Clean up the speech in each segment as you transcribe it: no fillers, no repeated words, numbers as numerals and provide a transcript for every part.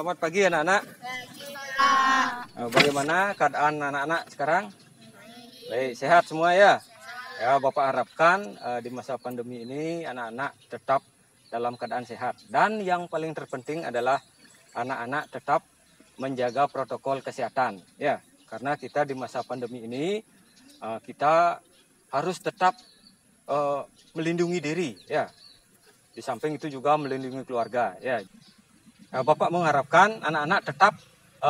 Selamat pagi anak-anak. Bagaimana keadaan anak-anak sekarang? Baik, sehat semua ya? Ya, Bapak harapkan di masa pandemi ini anak-anak tetap dalam keadaan sehat. Dan yang paling terpenting adalah anak-anak tetap menjaga protokol kesehatan. Ya, karena kita di masa pandemi ini kita harus tetap melindungi diri. Ya, di samping itu juga melindungi keluarga. Ya, Bapak mengharapkan anak-anak tetap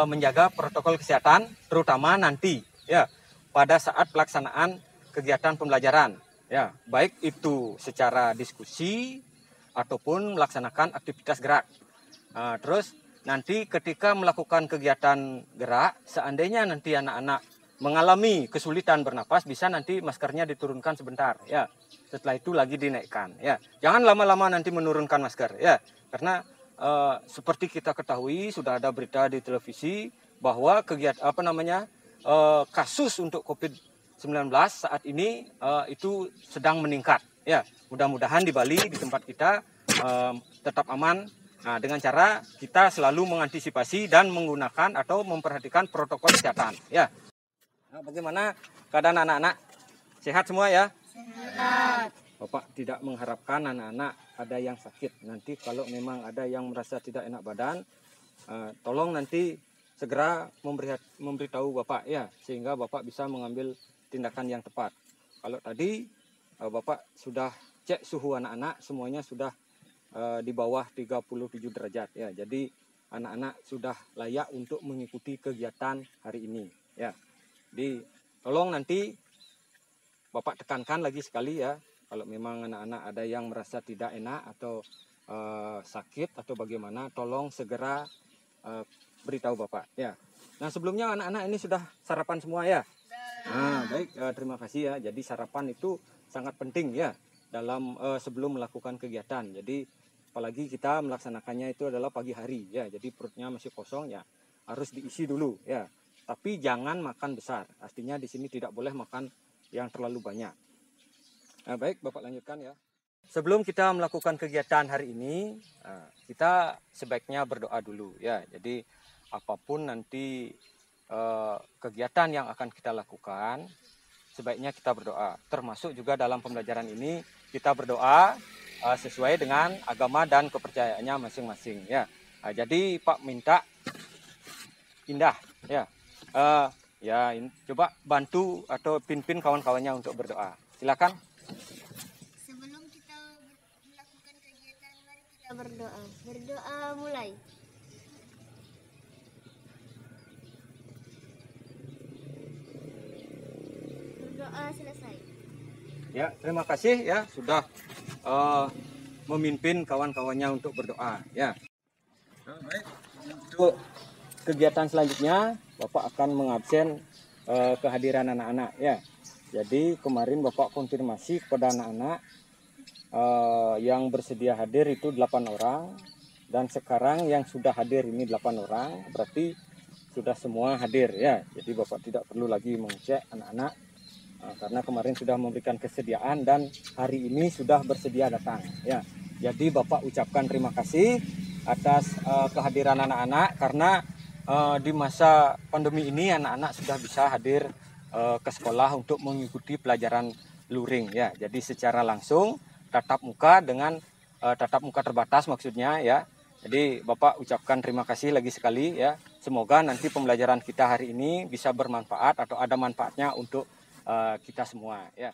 menjaga protokol kesehatan, terutama nanti ya pada saat pelaksanaan kegiatan pembelajaran, ya baik itu secara diskusi ataupun melaksanakan aktivitas gerak. Terus nanti ketika melakukan kegiatan gerak, seandainya nanti anak-anak mengalami kesulitan bernapas, bisa nanti maskernya diturunkan sebentar, ya. Setelah itu lagi dinaikkan, ya. Jangan lama-lama nanti menurunkan masker, ya, karena seperti kita ketahui sudah ada berita di televisi bahwa kasus untuk COVID-19 saat ini itu sedang meningkat. Ya, mudah-mudahan di Bali di tempat kita tetap aman. Nah, dengan cara kita selalu mengantisipasi dan menggunakan atau memperhatikan protokol kesehatan. Ya. Nah, bagaimana keadaan anak-anak? Sehat semua ya? Sehat. Bapak tidak mengharapkan anak-anak ada yang sakit. Nanti kalau memang ada yang merasa tidak enak badan, tolong nanti segera memberitahu Bapak ya, sehingga Bapak bisa mengambil tindakan yang tepat. Kalau tadi Bapak sudah cek suhu anak-anak, semuanya sudah di bawah 37 derajat ya. Jadi anak-anak sudah layak untuk mengikuti kegiatan hari ini ya. Jadi tolong nanti Bapak tekankan lagi sekali ya. Kalau memang anak-anak ada yang merasa tidak enak atau sakit atau bagaimana, tolong segera beritahu Bapak. Ya. Nah, sebelumnya anak-anak ini sudah sarapan semua ya? Nah, baik, terima kasih ya. Jadi sarapan itu sangat penting ya dalam sebelum melakukan kegiatan. Jadi apalagi kita melaksanakannya itu adalah pagi hari ya. Jadi perutnya masih kosong ya, harus diisi dulu ya. Tapi jangan makan besar. Artinya di sini tidak boleh makan yang terlalu banyak. Nah, baik, Bapak lanjutkan ya. Sebelum kita melakukan kegiatan hari ini, kita sebaiknya berdoa dulu ya. Jadi apapun nanti kegiatan yang akan kita lakukan, sebaiknya kita berdoa. Termasuk juga dalam pembelajaran ini kita berdoa sesuai dengan agama dan kepercayaannya masing-masing ya. Jadi Pak minta Indah ya. Coba bantu atau pimpin kawan-kawannya untuk berdoa. Silakan. Sebelum kita melakukan kegiatan, mari kita berdoa. Berdoa mulai. Berdoa selesai. Ya, terima kasih ya sudah memimpin kawan-kawannya untuk berdoa ya. Baik. Untuk kegiatan selanjutnya Bapak akan mengabsen kehadiran anak-anak ya. Jadi kemarin Bapak konfirmasi kepada anak-anak yang bersedia hadir itu 8 orang. Dan sekarang yang sudah hadir ini 8 orang. Berarti sudah semua hadir ya. Jadi Bapak tidak perlu lagi mengecek anak-anak. Karena kemarin sudah memberikan kesediaan dan hari ini sudah bersedia datang ya. Jadi Bapak ucapkan terima kasih atas kehadiran anak-anak. Karena di masa pandemi ini anak-anak sudah bisa hadir ke sekolah untuk mengikuti pelajaran luring ya. Jadi secara langsung tatap muka dengan tatap muka terbatas maksudnya ya. Jadi Bapak ucapkan terima kasih lagi sekali ya. Semoga nanti pembelajaran kita hari ini bisa bermanfaat atau ada manfaatnya untuk kita semua ya.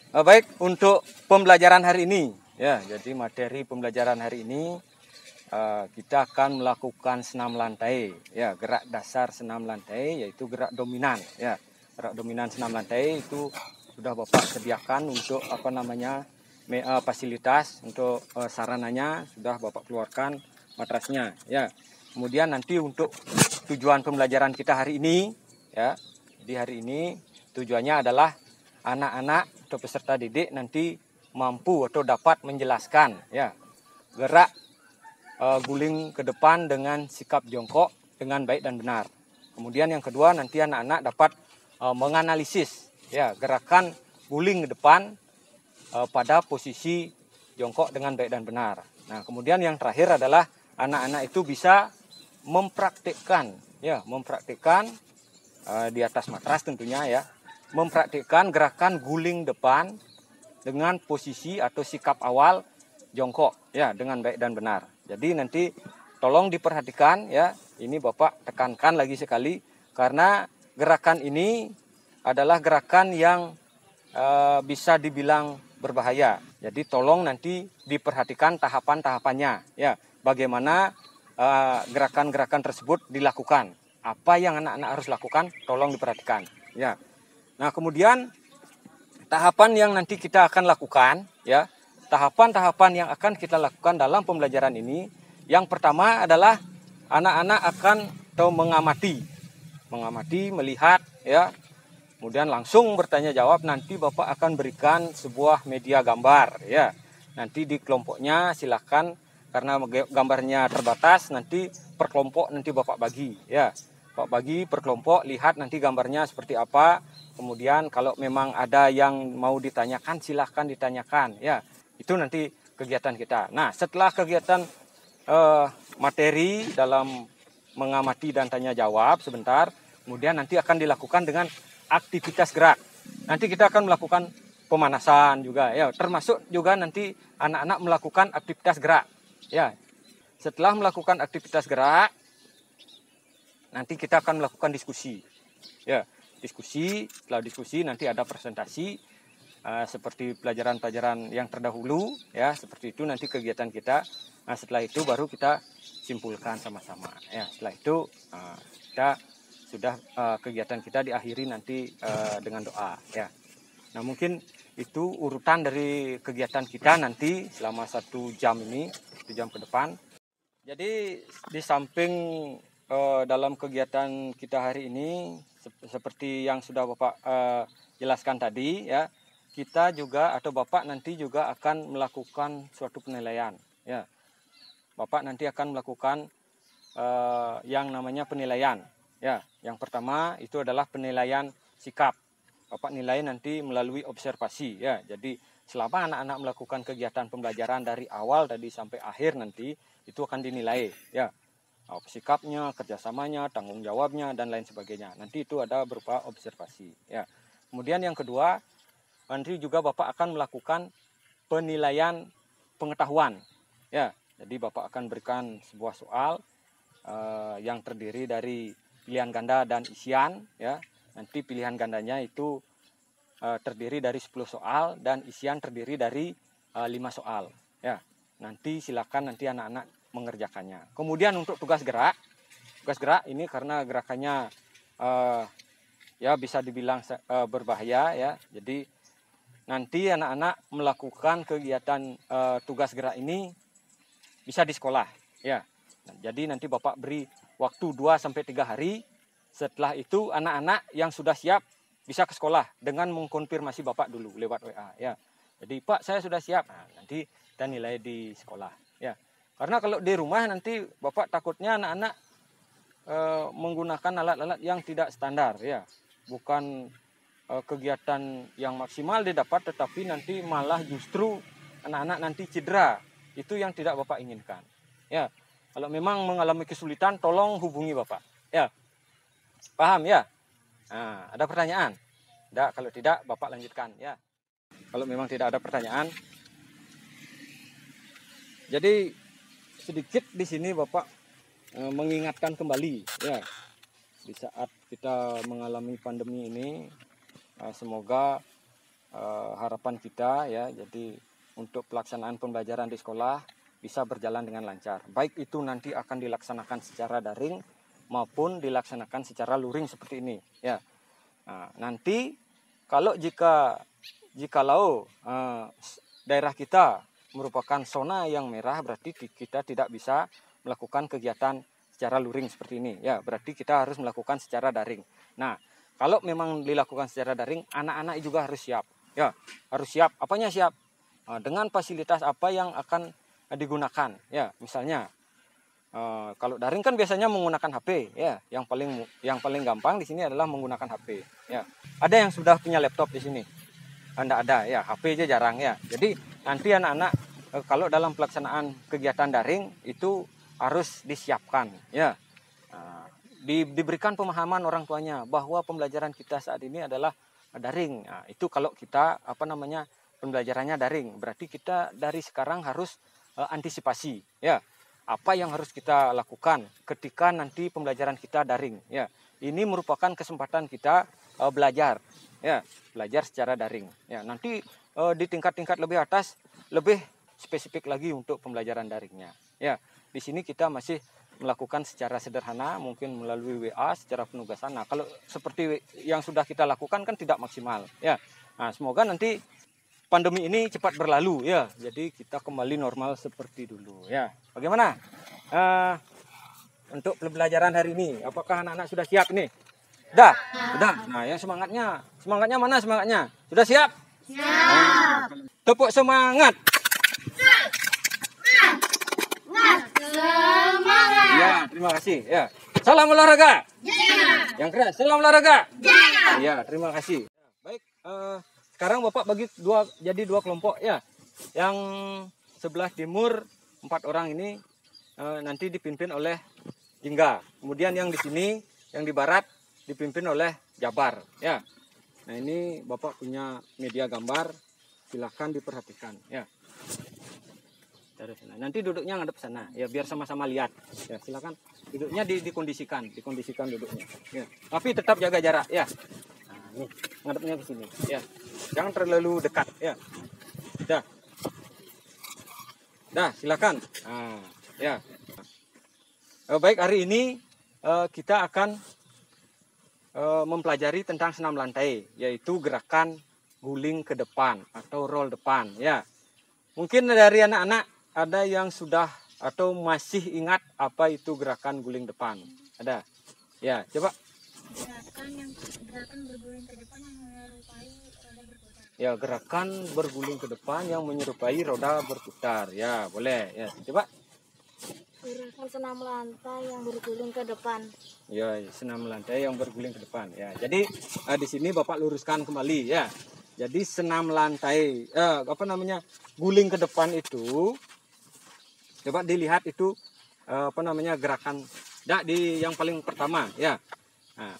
Baik, untuk pembelajaran hari ini ya. Jadi materi pembelajaran hari ini kita akan melakukan senam lantai ya, gerak dasar senam lantai yaitu gerak dominan ya. Gerak dominan senam lantai itu sudah Bapak sediakan untuk fasilitas untuk sarananya sudah Bapak keluarkan matrasnya ya. Kemudian nanti untuk tujuan pembelajaran kita hari ini ya. Di hari ini tujuannya adalah anak-anak atau peserta didik nanti mampu atau dapat menjelaskan ya gerak guling ke depan dengan sikap jongkok dengan baik dan benar. Kemudian yang kedua nanti anak-anak dapat menganalisis ya gerakan guling ke depan pada posisi jongkok dengan baik dan benar. Nah, kemudian yang terakhir adalah anak-anak itu bisa mempraktikkan di atas matras tentunya ya, mempraktikkan gerakan guling depan dengan posisi atau sikap awal jongkok ya dengan baik dan benar. Jadi nanti tolong diperhatikan ya, ini Bapak tekankan lagi sekali karena gerakan ini adalah gerakan yang bisa dibilang berbahaya. Jadi tolong nanti diperhatikan tahapan-tahapannya ya, bagaimana gerakan-gerakan tersebut dilakukan. Apa yang anak-anak harus lakukan tolong diperhatikan ya. Nah, kemudian tahapan yang nanti kita akan lakukan ya, tahapan-tahapan yang akan kita lakukan dalam pembelajaran ini, yang pertama adalah anak-anak akan mengamati, melihat ya. Kemudian langsung bertanya jawab, nanti Bapak akan berikan sebuah media gambar ya. Nanti di kelompoknya silakan, karena gambarnya terbatas, nanti per kelompok nanti Bapak bagi ya. Bapak bagi per kelompok, lihat nanti gambarnya seperti apa. Kemudian kalau memang ada yang mau ditanyakan silahkan ditanyakan ya. Itu nanti kegiatan kita. Nah, setelah kegiatan materi dalam mengamati dan tanya jawab sebentar, kemudian nanti akan dilakukan dengan aktivitas gerak. Nanti kita akan melakukan pemanasan juga ya, termasuk juga nanti anak-anak melakukan aktivitas gerak ya. Setelah melakukan aktivitas gerak, nanti kita akan melakukan diskusi ya. Setelah diskusi nanti ada presentasi seperti pelajaran-pelajaran yang terdahulu ya, seperti itu nanti kegiatan kita. Nah, setelah itu baru kita simpulkan sama-sama ya. Setelah itu kita sudah kegiatan kita diakhiri nanti dengan doa ya. Nah, mungkin itu urutan dari kegiatan kita nanti selama 1 jam ini, 1 jam ke depan. Jadi di samping dalam kegiatan kita hari ini seperti yang sudah Bapak jelaskan tadi ya, kita juga atau Bapak nanti juga akan melakukan suatu penilaian ya. Bapak nanti akan melakukan yang namanya penilaian ya. Yang pertama itu adalah penilaian sikap. Bapak nilai nanti melalui observasi ya. Jadi selama anak-anak melakukan kegiatan pembelajaran dari awal tadi sampai akhir nanti itu akan dinilai ya. Sikapnya, kerjasamanya, tanggung jawabnya dan lain sebagainya. Nanti itu ada berupa observasi ya. Kemudian yang kedua, nanti juga Bapak akan melakukan penilaian pengetahuan ya. Jadi Bapak akan berikan sebuah soal yang terdiri dari pilihan ganda dan isian ya. Nanti pilihan gandanya itu terdiri dari 10 soal dan isian terdiri dari 5 soal ya. Nanti silakan nanti anak-anak mengerjakannya. Kemudian untuk tugas gerak ini karena gerakannya ya bisa dibilang berbahaya ya. Jadi nanti anak-anak melakukan kegiatan tugas gerak ini bisa di sekolah ya. Nah, jadi nanti Bapak beri waktu 2-3 hari. Setelah itu anak-anak yang sudah siap bisa ke sekolah dengan mengkonfirmasi Bapak dulu lewat WA ya. Jadi Pak, saya sudah siap. Nah, nanti kita nilai di sekolah ya. Karena kalau di rumah nanti Bapak takutnya anak-anak menggunakan alat-alat yang tidak standar ya. Bukan kegiatan yang maksimal didapat, tetapi nanti malah justru anak-anak nanti cedera. Itu yang tidak Bapak inginkan ya. Kalau memang mengalami kesulitan tolong hubungi Bapak ya. Paham ya? Nah, ada pertanyaan? Tidak, kalau tidak Bapak lanjutkan ya. Kalau memang tidak ada pertanyaan. Jadi sedikit di sini Bapak mengingatkan kembali ya. Di saat kita mengalami pandemi ini, semoga harapan kita ya, jadi untuk pelaksanaan pembelajaran di sekolah bisa berjalan dengan lancar. Baik itu nanti akan dilaksanakan secara daring maupun dilaksanakan secara luring seperti ini ya. Nah, nanti kalau jikalau daerah kita merupakan zona yang merah, berarti kita tidak bisa melakukan kegiatan secara luring seperti ini ya. Berarti kita harus melakukan secara daring. Nah, kalau memang dilakukan secara daring, anak-anak juga harus siap ya. Harus siap. Apanya siap? Dengan fasilitas apa yang akan digunakan ya. Misalnya kalau daring kan biasanya menggunakan HP ya. Yang paling gampang di sini adalah menggunakan HP ya. Ada yang sudah punya laptop di sini? Anda ada ya, HP aja jarang ya. Jadi nanti anak-anak kalau dalam pelaksanaan kegiatan daring itu harus disiapkan, ya. Nah, diberikan pemahaman orang tuanya bahwa pembelajaran kita saat ini adalah daring. Nah, itu kalau kita pembelajarannya daring, berarti kita dari sekarang harus antisipasi, ya. Apa yang harus kita lakukan ketika nanti pembelajaran kita daring, ya. Ini merupakan kesempatan kita belajar, ya, belajar secara daring. Ya, nanti di tingkat-tingkat lebih atas lebih spesifik lagi untuk pembelajaran daringnya. Ya, di sini kita masih melakukan secara sederhana, mungkin melalui WA secara penugasan. Nah, kalau seperti yang sudah kita lakukan kan tidak maksimal, ya. Nah, semoga nanti pandemi ini cepat berlalu, ya. Jadi kita kembali normal seperti dulu, ya. Bagaimana untuk pembelajaran hari ini? Apakah anak-anak sudah siap nih? Sudah? Sudah. Nah, yang semangatnya mana semangatnya? Sudah siap? Siap. Tepuk semangat. Semangat. Ya, terima kasih. Ya. Salam olahraga. Yang keras. Salam olahraga. Ya, terima kasih. Baik, sekarang Bapak bagi jadi dua kelompok, ya. Yang sebelah timur 4 orang ini nanti dipimpin oleh Jingga. Kemudian yang di sini, yang di barat dipimpin oleh Jabar, ya. Nah, ini Bapak punya media gambar, silahkan diperhatikan, ya. Dari sana. Nanti duduknya ngadep sana, ya, biar sama-sama lihat. Ya, silakan duduknya dikondisikan duduknya. Ya. Tapi tetap jaga jarak, ya. Nah, ini ngadepnya ke sini, ya. Jangan terlalu dekat, ya. Dah, silakan. Nah, ya. Baik, hari ini kita akan mempelajari tentang senam lantai, yaitu gerakan guling ke depan atau roll depan, ya. Mungkin dari anak-anak ada yang sudah atau masih ingat apa itu gerakan guling depan? Ada? Ya, coba. Gerakan berguling ke depan yang menyerupai roda berputar. Ya, gerakan berguling ke depan yang menyerupai roda berputar. Ya, boleh. Ya, coba. Gerakan senam lantai yang berguling ke depan. Ya, senam lantai yang berguling ke depan. Ya, jadi di sini Bapak luruskan kembali, ya. Jadi senam lantai, guling ke depan itu, coba dilihat itu gerakan. Di yang paling pertama, ya. Nah,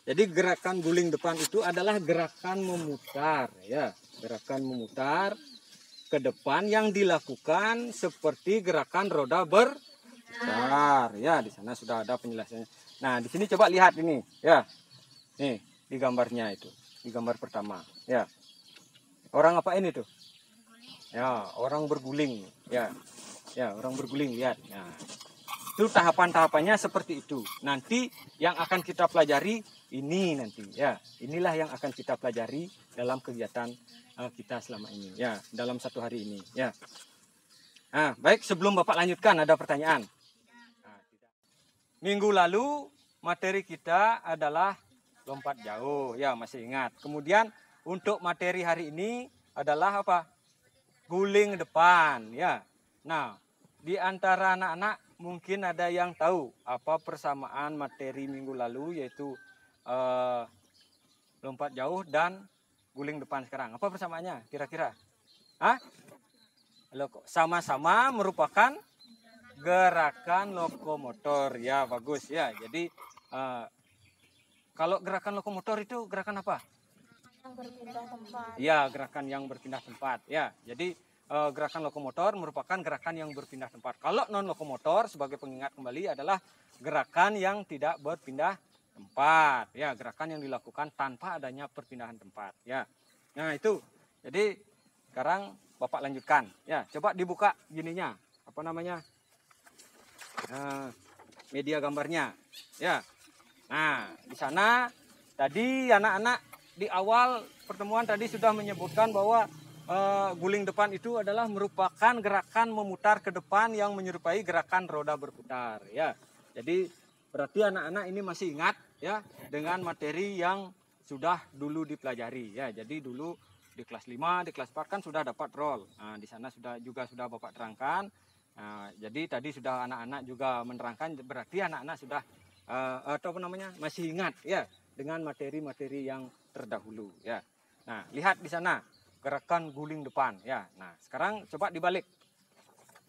jadi gerakan guling depan itu adalah gerakan memutar, ya. Gerakan memutar ke depan yang dilakukan seperti gerakan roda berputar, ya. Di sana sudah ada penjelasannya. Nah, di sini coba lihat ini, ya. Nih, di gambarnya itu, di gambar pertama, ya. Orang apa ini tuh? Ya, orang berguling, ya. Ya, orang berguling, lihat. Nah, itu tahapan-tahapannya seperti itu. Nanti yang akan kita pelajari ini nanti, ya. Inilah yang akan kita pelajari dalam kegiatan kita selama ini, ya, dalam 1 hari ini, ya. Nah, baik, sebelum Bapak lanjutkan ada pertanyaan. Nah, minggu lalu materi kita adalah lompat jauh, ya, masih ingat. Kemudian untuk materi hari ini adalah apa? Guling depan, ya. Nah, di antara anak-anak mungkin ada yang tahu apa persamaan materi minggu lalu, yaitu lompat jauh dan guling depan sekarang. Apa persamaannya kira-kira? Hah? Sama-sama merupakan gerakan lokomotor, ya, bagus, ya. Jadi kalau gerakan lokomotor itu gerakan apa? Yang berpindah tempat. Ya, gerakan yang berpindah tempat, ya. Jadi gerakan lokomotor merupakan gerakan yang berpindah tempat. Kalau non lokomotor, sebagai pengingat kembali, adalah gerakan yang tidak berpindah tempat, ya, gerakan yang dilakukan tanpa adanya perpindahan tempat, ya. Nah, itu. Jadi sekarang Bapak lanjutkan, ya. Coba dibuka gininya, media gambarnya, ya. Nah, di sana tadi anak-anak di awal pertemuan tadi sudah menyebutkan bahwa guling depan itu adalah merupakan gerakan memutar ke depan yang menyerupai gerakan roda berputar, ya. Jadi berarti anak-anak ini masih ingat, ya, dengan materi yang sudah dulu dipelajari, ya. Jadi dulu di kelas 5, di kelas 4 kan sudah dapat roll. Nah, di sana sudah Bapak terangkan. Nah, jadi tadi sudah anak-anak juga menerangkan, berarti anak-anak sudah masih ingat, ya, dengan materi-materi yang terdahulu, ya. Nah, lihat di sana gerakan guling depan, ya. Nah, sekarang coba dibalik.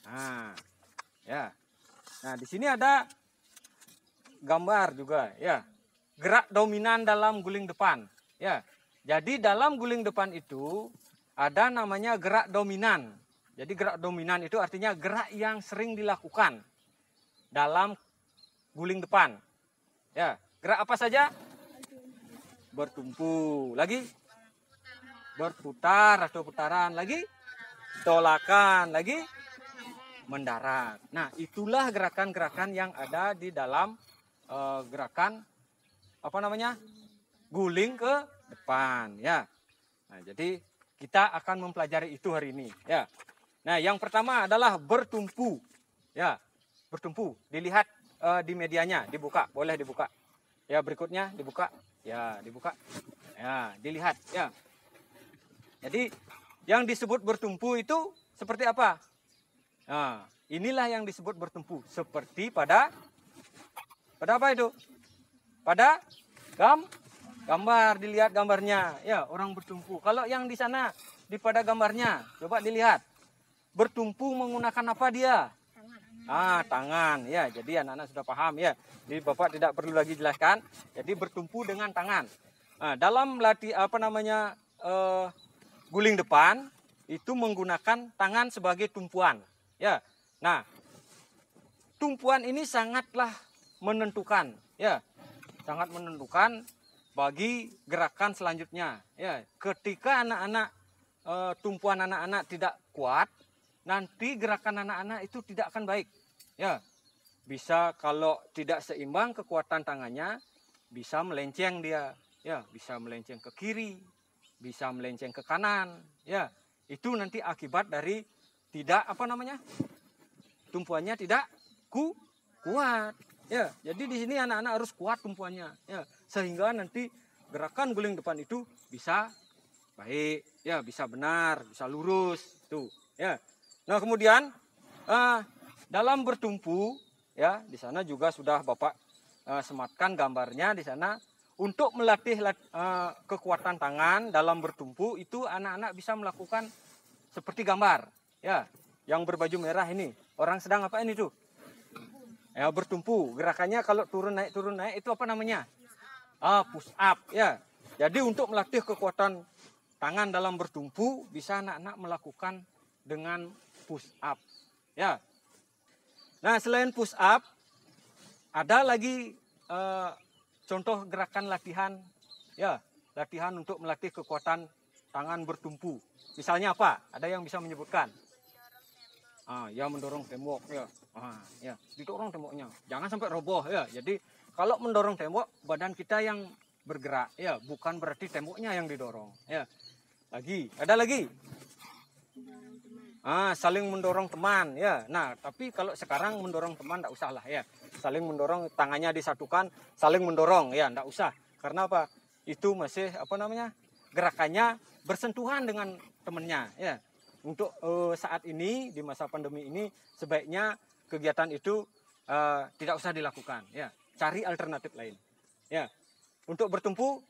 Nah, ya. Nah, di sini ada gambar juga ya. Gerak dominan dalam guling depan ya. Jadi dalam guling depan itu ada namanya gerak dominan. Jadi gerak dominan itu artinya gerak yang sering dilakukan dalam guling depan. Ya, gerak apa saja? Bertumpu, lagi berputar atau putaran, lagi tolakan, lagi mendarat. Nah, itulah gerakan-gerakan yang ada di dalam gerakan apa namanya? Guling ke depan, ya. Nah, jadi kita akan mempelajari itu hari ini, ya. Nah, yang pertama adalah bertumpu, ya. Bertumpu, dilihat di medianya, dibuka, boleh dibuka. Ya, berikutnya dibuka, ya, dibuka, ya, dilihat, ya. Jadi yang disebut bertumpu itu seperti apa? Nah, inilah yang disebut bertumpu. Seperti pada apa itu? Pada gambar, dilihat gambarnya. Ya, orang bertumpu. Kalau yang di sana pada gambarnya, coba dilihat. Bertumpu menggunakan apa dia? Tangan. Ya, jadi anak-anak sudah paham ya. Jadi Bapak tidak perlu lagi jelaskan. Jadi bertumpu dengan tangan. Nah, dalam guling depan itu menggunakan tangan sebagai tumpuan. Ya. Nah, tumpuan ini sangatlah menentukan, ya. Sangat menentukan bagi gerakan selanjutnya, ya. Ketika anak-anak tumpuan anak-anak tidak kuat, nanti gerakan anak-anak itu tidak akan baik. Ya. Bisa kalau tidak seimbang kekuatan tangannya bisa melenceng dia, ya, bisa melenceng ke kiri, bisa melenceng ke kanan, ya. Itu nanti akibat dari tidak tumpuannya tidak kuat, ya. Jadi di sini anak-anak harus kuat tumpuannya, ya, sehingga nanti gerakan guling depan itu bisa baik, ya, bisa benar, bisa lurus, tuh, ya. Nah, kemudian dalam bertumpu, ya, di sana juga sudah Bapak sematkan gambarnya di sana. Untuk melatih kekuatan tangan dalam bertumpu itu anak-anak bisa melakukan seperti gambar, ya. Yang berbaju merah ini orang sedang apa ini tuh? Ya, bertumpu. Gerakannya kalau turun naik itu apa namanya? Push up, ya. Jadi untuk melatih kekuatan tangan dalam bertumpu bisa anak-anak melakukan dengan push up, ya. Nah, selain push up ada lagi contoh gerakan latihan, ya, latihan untuk melatih kekuatan tangan bertumpu. Misalnya apa? Ada yang bisa menyebutkan? Ya, mendorong tembok, ya. Ya, didorong temboknya. Jangan sampai roboh, ya. Jadi kalau mendorong tembok, badan kita yang bergerak, ya, bukan berarti temboknya yang didorong, ya. Ada lagi? Saling mendorong teman, ya. Nah, tapi kalau sekarang mendorong teman tidak usah lah, ya. Saling mendorong, tangannya disatukan, saling mendorong, ya, tidak usah. Karena apa? Itu masih gerakannya bersentuhan dengan temannya, ya. Untuk saat ini di masa pandemi ini sebaiknya kegiatan itu tidak usah dilakukan, ya. Cari alternatif lain, ya. Untuk bertumpu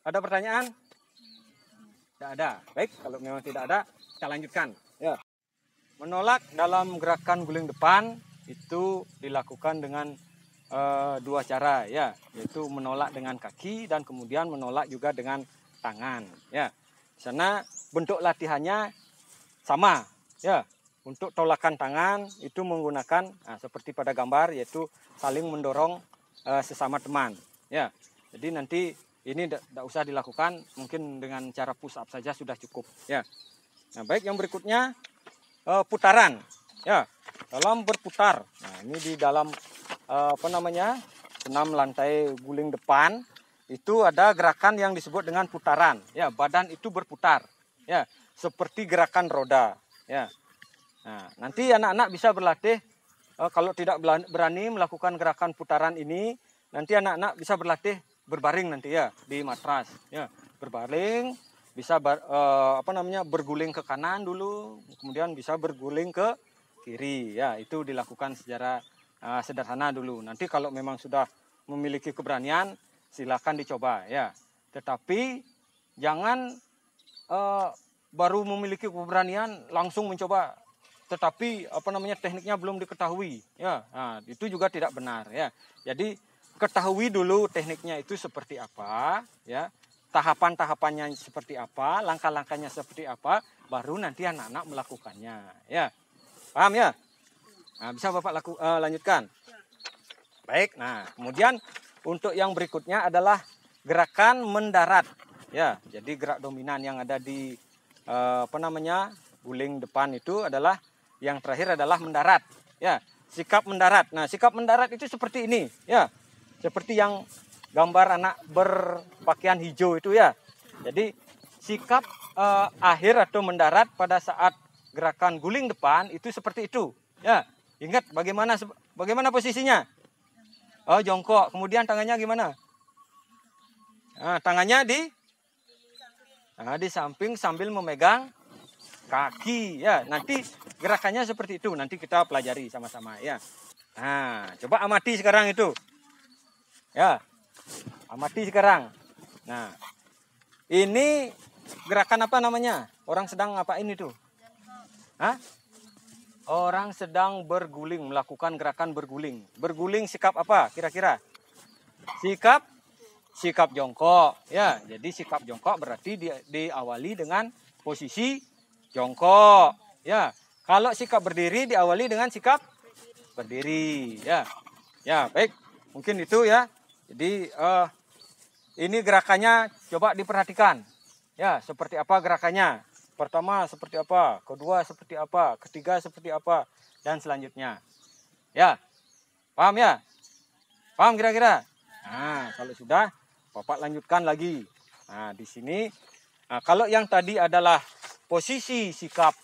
ada pertanyaan? Tidak ada. Baik, kalau memang tidak ada kita lanjutkan, ya. Menolak dalam gerakan guling depan itu dilakukan dengan dua cara, ya, yaitu menolak dengan kaki dan kemudian menolak juga dengan tangan, ya. Di sana bentuk latihannya sama, ya. Untuk tolakan tangan itu menggunakan seperti pada gambar, yaitu saling mendorong sesama teman, ya. Jadi nanti ini tidak usah dilakukan, mungkin dengan cara push up saja sudah cukup, ya. Nah, baik, yang berikutnya putaran, ya. Dalam berputar, nah ini di dalam senam lantai guling depan itu ada gerakan yang disebut dengan putaran, ya. Badan itu berputar, ya, seperti gerakan roda, ya. Nah, nanti anak-anak bisa berlatih kalau tidak berani melakukan gerakan putaran ini, nanti anak-anak bisa berlatih berbaring nanti, ya, di matras, ya, berbaring. Bisa berguling ke kanan dulu, kemudian bisa berguling ke kiri, ya. Itu dilakukan secara sederhana dulu. Nanti kalau memang sudah memiliki keberanian, silakan dicoba, ya. Tetapi jangan baru memiliki keberanian langsung mencoba tetapi apa namanya tekniknya belum diketahui, ya. Nah, itu juga tidak benar, ya. Jadi ketahui dulu tekniknya itu seperti apa, ya. Tahapan-tahapannya seperti apa, langkah-langkahnya seperti apa, baru nanti anak-anak melakukannya, ya. Paham ya? Nah, bisa Bapak lanjutkan. Baik. Nah, kemudian untuk yang berikutnya adalah gerakan mendarat, ya. Jadi gerak dominan yang ada di apa namanya guling depan itu adalah yang terakhir adalah mendarat, ya. Sikap mendarat. Nah, sikap mendarat itu seperti ini, ya. Seperti yang gambar anak berpakaian hijau itu, ya. Jadi sikap akhir atau mendarat pada saat gerakan guling depan itu seperti itu, ya. Ingat bagaimana posisinya? Oh, jongkok. Kemudian tangannya gimana? Nah, tangannya di samping sambil memegang kaki, ya. Nanti gerakannya seperti itu. Nanti kita pelajari sama-sama, ya. Nah, coba amati sekarang itu. Ya. Amati sekarang. Nah, ini gerakan apa namanya? Orang sedang ngapain itu? Hah? Orang sedang berguling, melakukan gerakan berguling. Berguling sikap apa kira-kira? Sikap jongkok, ya. Jadi sikap jongkok berarti diawali dengan posisi jongkok, ya. Kalau sikap berdiri diawali dengan sikap berdiri, ya. Ya, baik. Mungkin itu, ya. Jadi ini gerakannya coba diperhatikan. Ya, seperti apa gerakannya? Pertama seperti apa, kedua seperti apa, ketiga seperti apa, dan selanjutnya. Ya, paham ya? Paham kira-kira? Nah, kalau sudah, Bapak lanjutkan lagi. Nah, di sini, kalau yang tadi adalah posisi sikap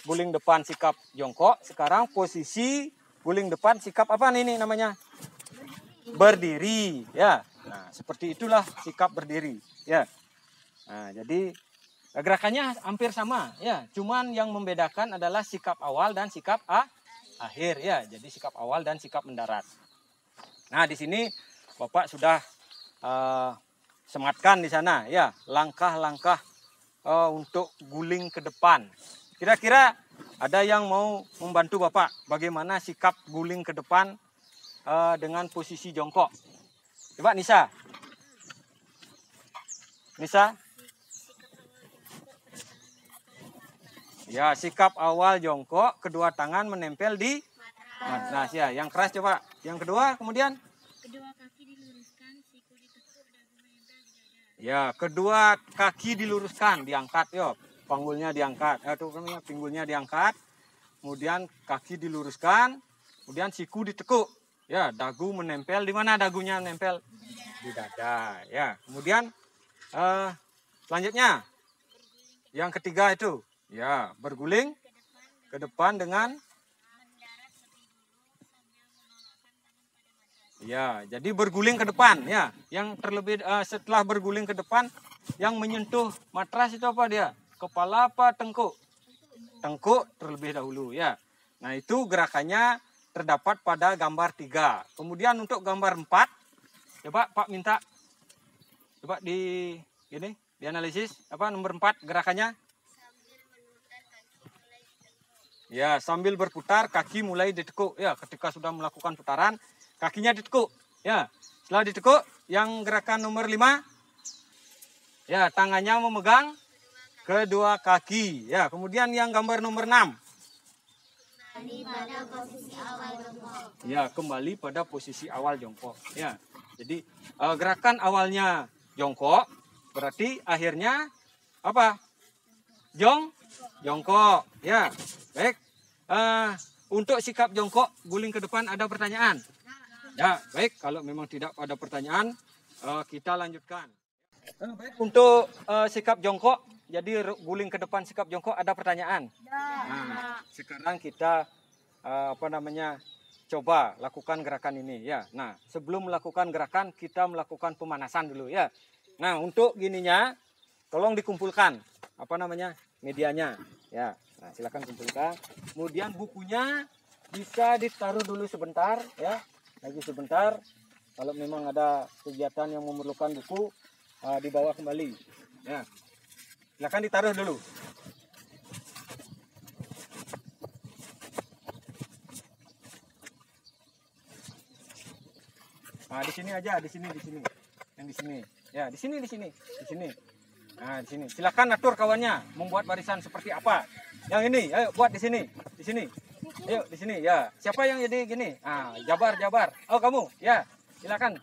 guling depan sikap jongkok, sekarang posisi guling depan sikap apa ini namanya? Berdiri, ya. Nah, seperti itulah sikap berdiri, ya. Nah, jadi gerakannya hampir sama, ya. Cuman yang membedakan adalah sikap awal dan sikap akhir, ya. Jadi sikap awal dan sikap mendarat. Nah, di sini Bapak sudah sematkan di sana, ya, langkah-langkah untuk guling ke depan. Kira-kira ada yang mau membantu Bapak bagaimana sikap guling ke depan dengan posisi jongkok? Coba Nisa. Nisa? Ya, sikap awal jongkok, kedua tangan menempel di matras, ya. Yang keras coba. Yang kedua, kemudian? Kedua kaki diluruskan, siku ditekuk, dagu menempel di dada. Ya, kedua kaki diluruskan, diangkat, yo. Panggulnya diangkat, pinggulnya diangkat. Kemudian kaki diluruskan, kemudian siku ditekuk. Ya, dagu menempel di mana dagunya menempel? Di dada, ya. Kemudian selanjutnya yang ketiga itu, ya, berguling ke depan dengan ya, jadi berguling ke depan, ya. Yang terlebih setelah berguling ke depan, yang menyentuh matras itu apa dia? Kepala apa tengkuk? Tengkuk terlebih dahulu, ya. Nah, itu gerakannya terdapat pada gambar 3. Kemudian untuk gambar 4, coba Pak minta coba dianalisis apa nomor 4 gerakannya? Ya, sambil berputar kaki mulai ditekuk, ya. Ketika sudah melakukan putaran, kakinya ditekuk, ya. Setelah ditekuk, yang gerakan nomor 5, ya, tangannya memegang kedua kaki, ya. Kemudian yang gambar nomor 6, Kembali pada posisi awal jongkok. ya, kembali pada posisi awal jongkok, ya. Jadi gerakan awalnya jongkok, berarti akhirnya apa? Jongkok, ya. Baik. Untuk sikap jongkok guling ke depan ada pertanyaan? Ya, baik. Kalau memang tidak ada pertanyaan, kita lanjutkan. Baik. Untuk sikap jongkok, jadi guling ke depan sikap jongkok ada pertanyaan? Nah, sekarang kita coba lakukan gerakan ini, ya. Nah, sebelum melakukan gerakan kita melakukan pemanasan dulu, ya. Nah, untuk gininya tolong dikumpulkan medianya, ya. Nah, silakan kumpulkan. Kemudian bukunya bisa ditaruh dulu sebentar, ya. Lagi sebentar. Kalau memang ada kegiatan yang memerlukan buku, dibawa kembali, ya. Silakan ditaruh dulu. Nah, di sini aja, di sini. Yang di sini. Ya, di sini. Nah, di sini. Silakan atur kawannya membuat barisan seperti apa. Yang ini, ayo buat di sini. Ayo di sini ya. Siapa yang jadi gini? Ah, Jabar. Oh, kamu. Ya, silakan.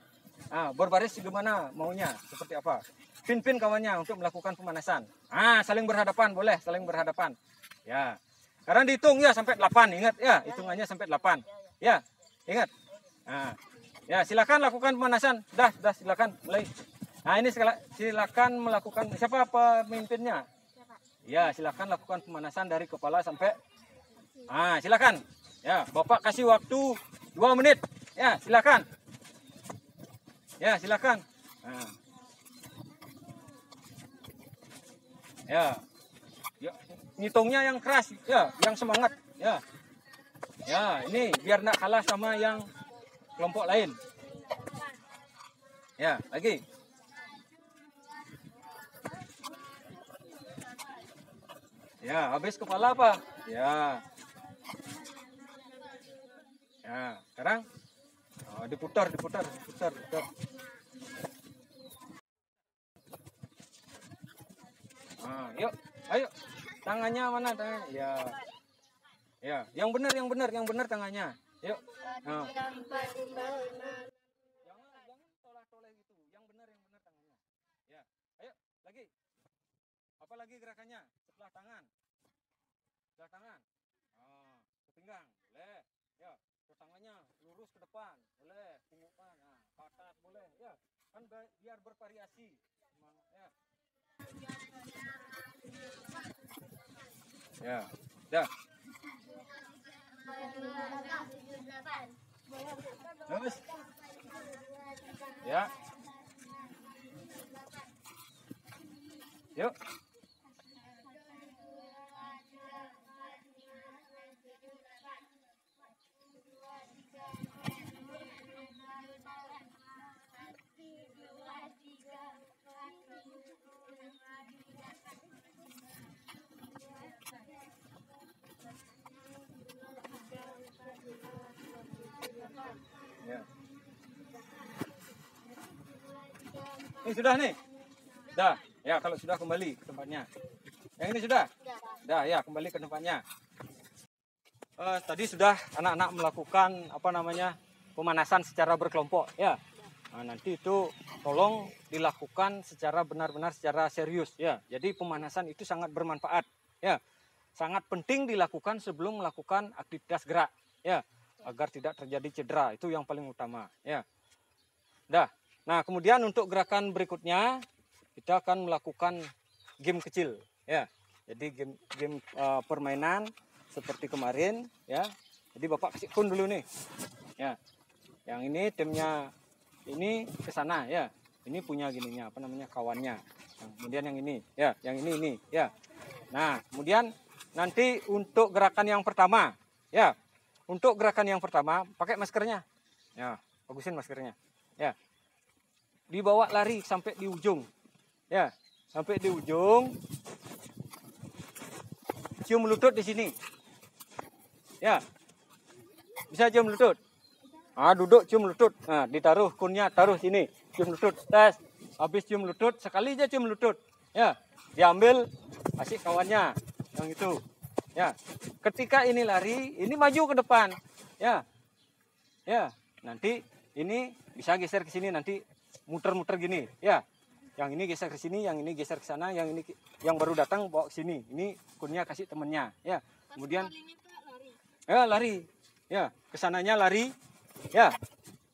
Ah, berbaris gimana maunya? Seperti apa? Pin kawannya untuk melakukan pemanasan. Ah, saling berhadapan, boleh saling berhadapan. Ya. Sekarang dihitung ya sampai 8, ingat ya, hitungannya sampai 8. Ya, ingat. Nah, ya silakan lakukan pemanasan. Dah silakan mulai. Nah, ini silakan melakukan, siapa pemimpinnya? Ya, silakan lakukan pemanasan dari kepala sampai. Ah, silakan. Ya, Bapak kasih waktu 2 menit. Ya, silakan. Ya, silakan. Nah. Ya, ngitungnya yang keras, ya, yang semangat, ya. Ya, ini biar nak kalah sama yang kelompok lain. Ya, lagi. Ya, habis kepala apa? Ya. Ya, sekarang diputar. Nah, yuk, ayo. Tangannya mana tangannya? Ya. Ya, yang benar tangannya. Yuk. Nah. Jangan toleh gitu. Yang benar tangannya. Ya. Ayo, lagi. Apa lagi gerakannya? Sebelah tangan. Ah, ke pinggang. Boleh. Ya, ke tangannya lurus ke depan. Boleh. Pungukan. Nah, patat boleh. Ya. Kan biar bervariasi. Ya. Ya, dah. Terus. Ya. Yuk. Ya. Ini sudah nih. Dah. Ya, kalau sudah kembali ke tempatnya. Yang ini sudah? Dah, ya, kembali ke tempatnya. Tadi sudah anak-anak melakukan pemanasan secara berkelompok, ya. Nah, nanti itu tolong dilakukan secara benar-benar secara serius, ya. Jadi pemanasan itu sangat bermanfaat, ya. Sangat penting dilakukan sebelum melakukan aktivitas gerak, ya, agar tidak terjadi cedera. Itu yang paling utama, ya. Dah. Nah, kemudian untuk gerakan berikutnya kita akan melakukan game kecil, ya. Jadi game permainan seperti kemarin, ya. Jadi Bapak kasih kun dulu nih, ya. Yang ini timnya ini ke sana, ya. Ini punya gininya, kawannya. Nah, kemudian yang ini, ya. Yang ini, ya. Nah, kemudian nanti untuk gerakan yang pertama, ya. Untuk gerakan yang pertama pakai maskernya, ya. Bagusin maskernya, ya. Dibawa lari sampai di ujung, ya. Sampai di ujung. Cium lutut di sini. Ya. Bisa cium lutut. Ah, duduk cium lutut. Nah, ditaruh kunnya, taruh sini. Cium lutut. Tes. Habis cium lutut, sekali aja cium lutut. Ya. Diambil, kasih kawannya. Yang itu. Ya. Ketika ini lari, ini maju ke depan. Ya. Ya. Nanti ini bisa geser ke sini, nanti muter-muter gini. Ya. Yang ini geser ke sini, yang ini geser ke sana, yang ini yang baru datang bawa ke sini. Ini kunnya kasih temennya, ya. Kemudian ya lari. Ya, kesananya lari. Ya.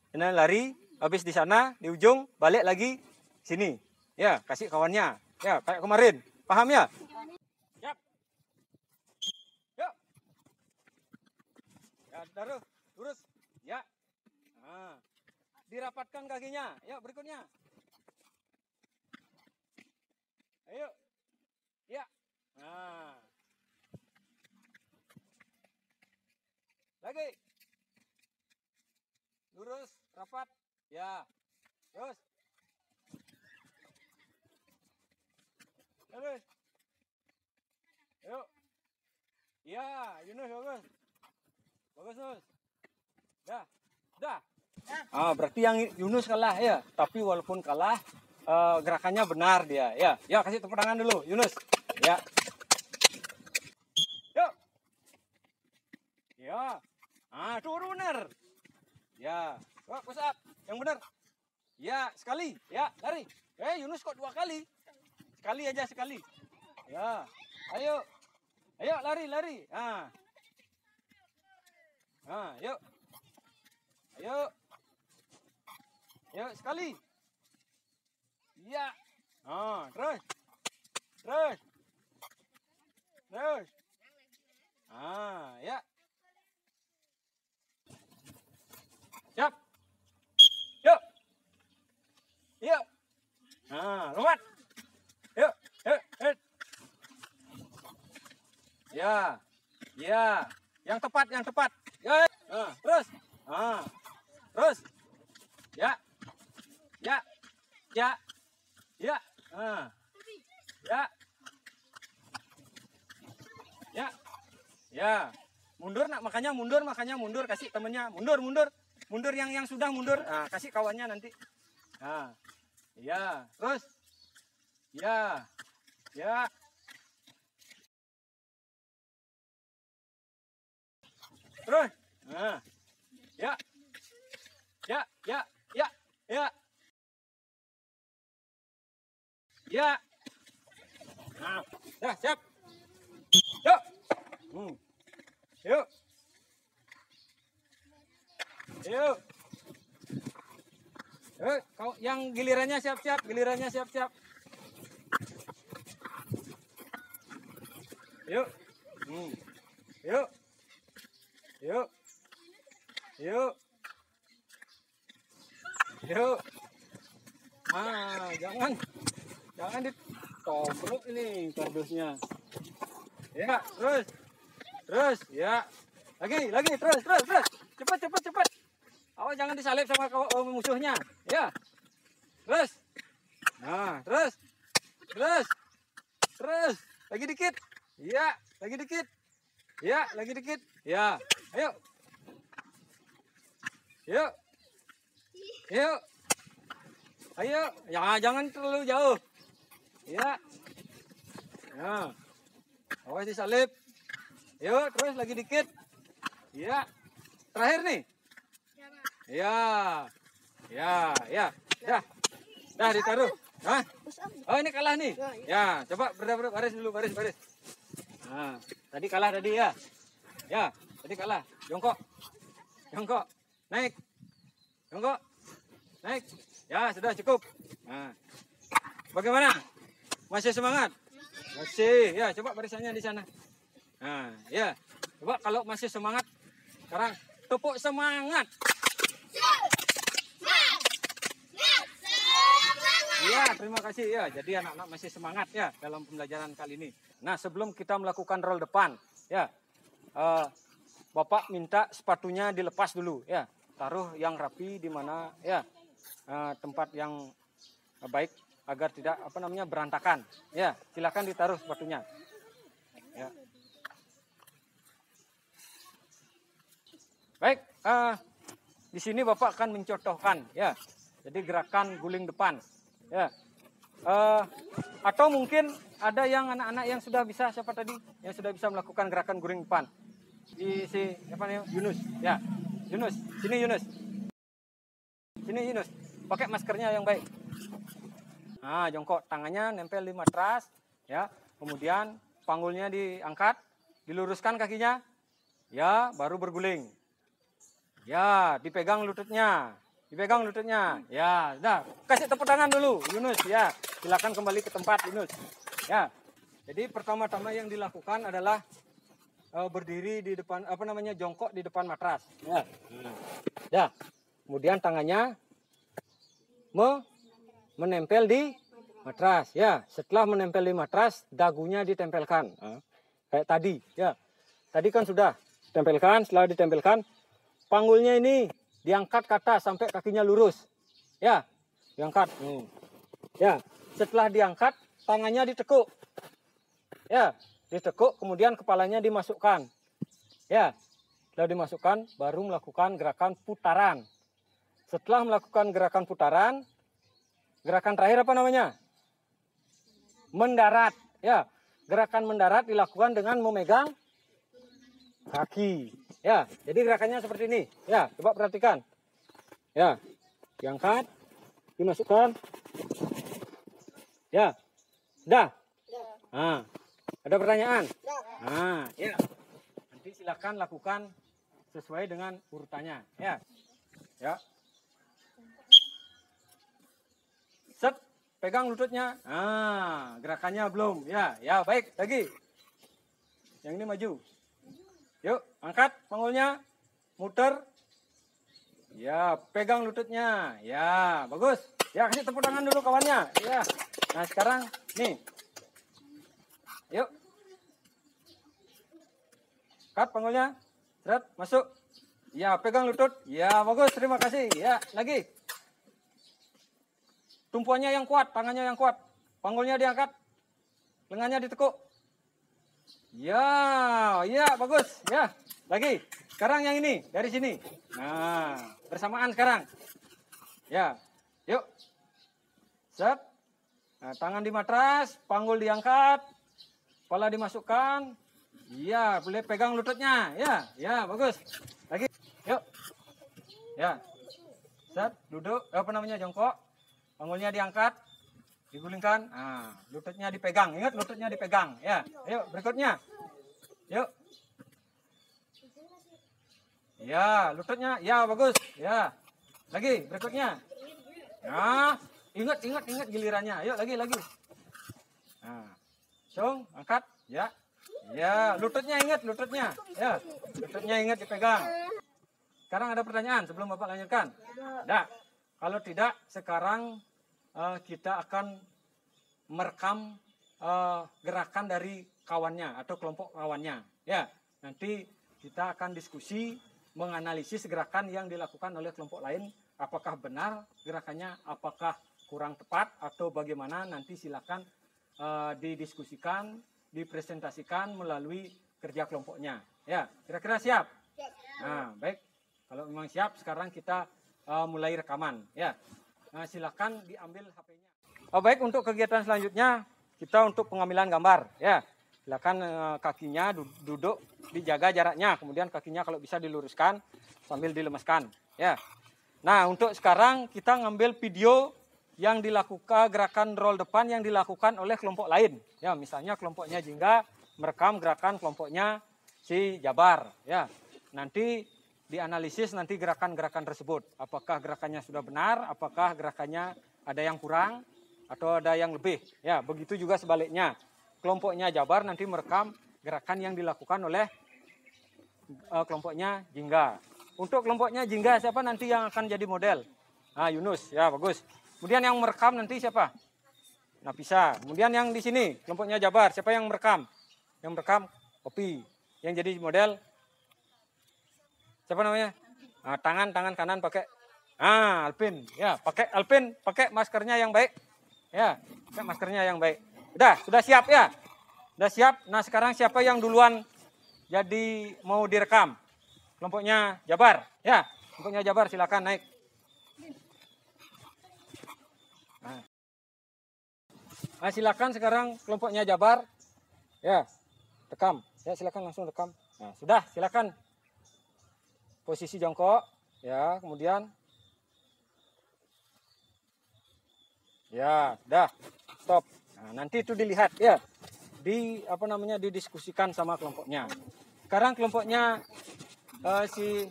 Ini lari, habis di sana di ujung balik lagi sini. Ya, kasih kawannya. Ya, kayak kemarin. Paham ya? Yap. Yuk. Ya, taruh, lurus. Ya. Nah, dirapatkan kakinya. Ya, berikutnya. Ayo. Ya. Nah. Lagi. Lurus, rapat. Ya. Terus. Terus. Yuk. Ya, Yunus bagus. Bagus, Yunus. Dah. Dah. Berarti yang Yunus kalah ya. Tapi walaupun kalah, gerakannya benar dia. Ya, ya kasih tepuk tangan dulu, Yunus. Ya. Yuk. Ya. Turun benar. Ya. Push up. Yang benar. Ya, sekali. Ya, lari. Yunus kok 2 kali. Sekali aja sekali. Ya. Ayo. Ayo lari. Yuk. Ayo. Yuk sekali. Ya. Terus. Ya. Siap. Yuk. Lompat. Yuk. Ya. Yang tepat. Ya. Terus. Terus. Ya. Ya. Mundur nak, makanya mundur, kasih temennya. Mundur yang sudah mundur. Kasih kawannya nanti. Ya, terus. Ya. Terus. Ya. Dah, siap. Yuk. Yuk. Kau yang gilirannya siap-siap. Yuk. Jangan ditobrok ini kardusnya. Ya, terus, ya. Lagi, terus. Cepat. Awas jangan disalip sama musuhnya. Ya. Terus. Terus. Lagi dikit. Ya, lagi dikit. Ya. Ayo. Ayo. Ya, jangan terlalu jauh. Ya. Awas disalip. Yuk, terus lagi dikit. Ya. Terakhir nih. Ya. Dah ditaruh. Oh, ini kalah nih. Ya, coba baris dulu, baris. Tadi kalah tadi ya. Ya, tadi kalah. Jongkok. Naik. Jongkok. Naik. Ya, sudah cukup. Bagaimana? Masih semangat? Masih. Ya, coba barisannya di sana. Ya. Coba kalau masih semangat, sekarang tepuk semangat. Ya, terima kasih ya. Jadi anak-anak masih semangat ya dalam pembelajaran kali ini. Nah, sebelum kita melakukan roll depan, ya, Bapak minta sepatunya dilepas dulu, ya. Taruh yang rapi di mana, ya, tempat yang baik agar tidak berantakan. Ya, silakan ditaruh sepatunya. Ya. Baik, di sini Bapak akan mencontohkan, ya. Jadi gerakan guling depan. Ya, atau mungkin ada yang anak-anak yang sudah bisa, siapa tadi yang sudah bisa melakukan gerakan guling depan? Yunus, ya, sini Yunus, pakai maskernya yang baik. Jongkok, tangannya nempel di matras, ya, kemudian panggulnya diangkat, diluruskan kakinya, ya, baru berguling, ya, dipegang lututnya. Ya, sudah. Kasih tepuk tangan dulu, Yunus. Ya, silakan kembali ke tempat, Yunus. Ya. Jadi pertama-tama yang dilakukan adalah berdiri di depan, jongkok di depan matras. Ya. Ya. Kemudian tangannya menempel di matras. Ya. Setelah menempel di matras, dagunya ditempelkan. Kayak tadi. Ya. Tadi kan sudah ditempelkan. Setelah ditempelkan, panggulnya ini diangkat ke atas sampai kakinya lurus. Ya, diangkat. Ya, setelah diangkat, tangannya ditekuk. Ya, ditekuk, kemudian kepalanya dimasukkan. Ya, setelah dimasukkan, baru melakukan gerakan putaran. Setelah melakukan gerakan putaran, gerakan terakhir apa namanya? Mendarat. Ya, gerakan mendarat dilakukan dengan memegang kaki. Ya, jadi gerakannya seperti ini. Ya, coba perhatikan. Ya, diangkat, dimasukkan. Ya, dah. Nah, ada pertanyaan? Nah, ya. Nanti silakan lakukan sesuai dengan urutannya. Ya, ya. Set, pegang lututnya. Nah, gerakannya belum. Ya, ya baik. Lagi. Yang ini maju. Yuk, angkat panggulnya. Muter. Ya, pegang lututnya. Ya, bagus. Ya, kasih tepuk tangan dulu kawannya. Ya. Nah, sekarang nih. Yuk. Cut panggulnya. Seret, masuk. Ya, pegang lutut. Ya, bagus. Terima kasih. Ya, lagi. Tumpuannya yang kuat, tangannya yang kuat. Panggulnya diangkat. Lengannya ditekuk. Ya, ya, bagus. Ya, lagi. Sekarang yang ini, dari sini. Nah, bersamaan sekarang. Ya, yuk. Set. Nah, tangan di matras, panggul diangkat. Kepala dimasukkan. Iya, boleh pegang lututnya. Ya, ya, bagus. Lagi. Yuk. Ya. Set, duduk. Apa namanya? Jongkok. Panggulnya diangkat. Digulingkan. Nah, lututnya dipegang. Ingat lututnya dipegang. Ya. Yuk, berikutnya. Yuk. Ya, lututnya. Ya, bagus. Ya. Lagi, berikutnya. Ya. Ingat gilirannya. Yuk, lagi. Nah. Sung, angkat, ya, ya, lututnya ingat, lututnya, ya, lututnya ingat dipegang. Sekarang ada pertanyaan sebelum Bapak lanjutkan? Tidak. Kalau tidak, sekarang kita akan merekam gerakan dari kawannya atau kelompok kawannya. Ya, nanti kita akan diskusi menganalisis gerakan yang dilakukan oleh kelompok lain. Apakah benar gerakannya, apakah kurang tepat atau bagaimana? Nanti silakan didiskusikan, dipresentasikan melalui kerja kelompoknya. Ya, kira-kira siap? Nah, baik. Kalau memang siap, sekarang kita mulai rekaman. Ya, nah, silakan diambil HP-nya. Oh, baik, untuk kegiatan selanjutnya kita untuk pengambilan gambar. Ya, silakan kakinya duduk, dijaga jaraknya. Kemudian kakinya kalau bisa diluruskan sambil dilemaskan. Ya. Nah, untuk sekarang kita ngambil video yang dilakukan gerakan roll depan yang dilakukan oleh kelompok lain. Ya, misalnya kelompoknya Jingga merekam gerakan kelompoknya si Jabar. Ya, nanti dianalisis nanti gerakan-gerakan tersebut. Apakah gerakannya sudah benar, apakah gerakannya ada yang kurang atau ada yang lebih. Ya, begitu juga sebaliknya. Kelompoknya Jabar nanti merekam gerakan yang dilakukan oleh kelompoknya Jingga. Untuk kelompoknya Jingga siapa nanti yang akan jadi model? Ah, Yunus. Ya, bagus. Kemudian yang merekam nanti siapa? Nafisa. Kemudian yang di sini kelompoknya Jabar, siapa yang merekam? Yang merekam Kopi. Yang jadi model siapa namanya? Nah, tangan kanan pakai Alpin. Ya, pakai Alpin, pakai maskernya yang baik. Ya, pakai maskernya yang baik. Sudah siap ya? Sudah siap. Nah, sekarang siapa yang duluan jadi mau direkam? Kelompoknya Jabar. Ya, kelompoknya Jabar silakan naik. Nah, silakan sekarang kelompoknya Jabar. Ya, rekam. Ya, silakan langsung rekam. Nah, sudah, silakan. Posisi jongkok. Ya, kemudian. Ya, sudah. Stop. Nah, nanti itu dilihat ya. Didiskusikan sama kelompoknya. Sekarang kelompoknya si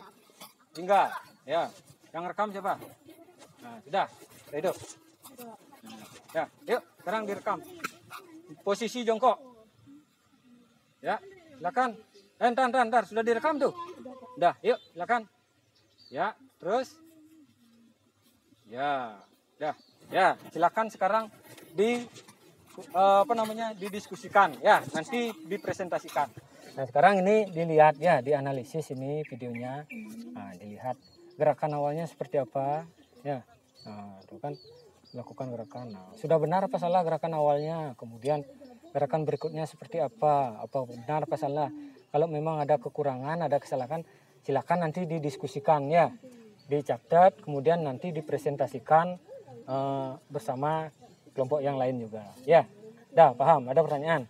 Jingga. Ya, yang rekam siapa? Nah, sudah. Hidup. Ya, yuk sekarang direkam. Posisi jongkok. Ya, silakan. Ntar, sudah direkam tuh. Udah, yuk silakan. Ya, terus. Ya, dah. Ya, silakan sekarang didiskusikan. Ya, nanti dipresentasikan. Nah, sekarang ini dilihat ya, dianalisis ini videonya. Nah, dilihat gerakan awalnya seperti apa. Ya, nah, itu kan lakukan gerakan. Nah, sudah benar apa salah gerakan awalnya, kemudian gerakan berikutnya seperti apa benar apa salah. Kalau memang ada kekurangan, ada kesalahan, silakan nanti didiskusikan ya. dicatat, kemudian nanti dipresentasikan bersama kelompok yang lain juga. Ya, dah paham? Ada pertanyaan?